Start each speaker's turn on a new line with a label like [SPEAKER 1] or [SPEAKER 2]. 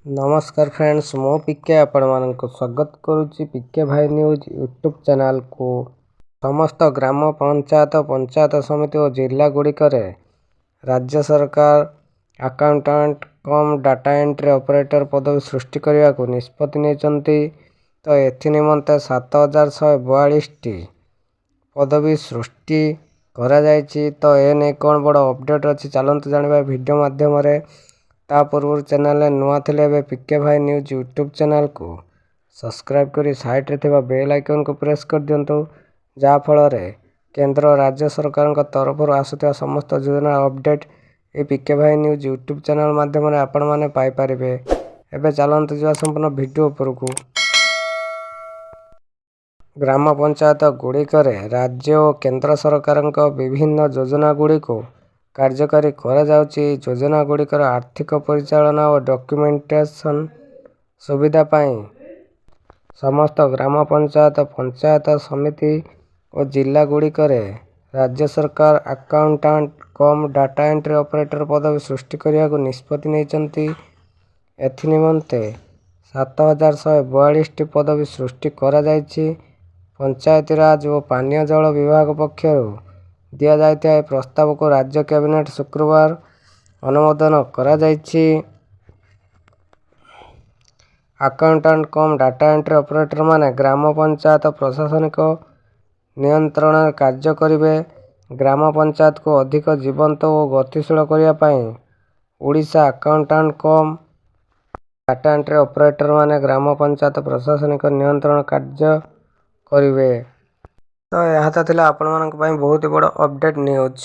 [SPEAKER 1] नमस्कार फ्रेंड्स, मो पिके आपण मानक स्वागत करुच्ची पिके भाई न्यूज यूट्यूब चैनल को। समस्त ग्राम पंचायत पंचायत समिति और जिला गुड़िक राज्य सरकार accountant cum data entry operator पदवी सृष्टि करने को निष्पत्ति नहीं। तो एनिमंते 7142 पदवी सृष्टि करा जायछि। तो एने कौन बड़ अपडेट अच्छी चलते जाना वीडियो माध्यम। ता पूर्व चैनल नुआ थे पिके भाई न्यूज यूट्यूब चैनल को सब्सक्राइब करी साइड रे बेल आइकन को प्रेस कर दिंतु, जहाँफल केंद्र राज्य सरकार तरफ आसुवा समस्त योजना अपडेट ये पिके भाई न्यूज यूट्यूब चैनल माध्यम आपण मैंने पाइपर। एवं चलते जा संपूर्ण वीडियो उपरकू। ग्राम पंचायत गुड़िक राज्य और केंद्र सरकार विभिन्न योजना गुड़िक कार्यकारी करा जाउची। योजना गुड़िकर आर्थिक परिचालना और डॉक्यूमेंटेशन सुविधा पाई समस्त ग्राम पंचायत पंचायत समिति और जिला गुड़िक राज्य सरकार accountant cum data entry operator पदवी सृष्टि करने को निष्पत्ति नहीं। एनिमंते 7142 पदवी सृष्टि करा जायछि। पंचायती राज और पानीय जल विभाग पक्षर दिया जायता प्रस्ताव को राज्य कैबिनेट शुक्रवार अनुमोदन करा जायछि। Accountant cum data entry operator माने ग्राम पंचायत प्रशासनिक नियंत्रण कार्य करिवे। ग्राम पंचायत को अधिक जीवंत और गतिशील करने Odisha accountant cum data entry operator माने ग्राम पंचायत प्रशासनिक नियंत्रण कार्य करिवे। तो यह था आपण मानक बहुत बड़ अपडेट न्यूज।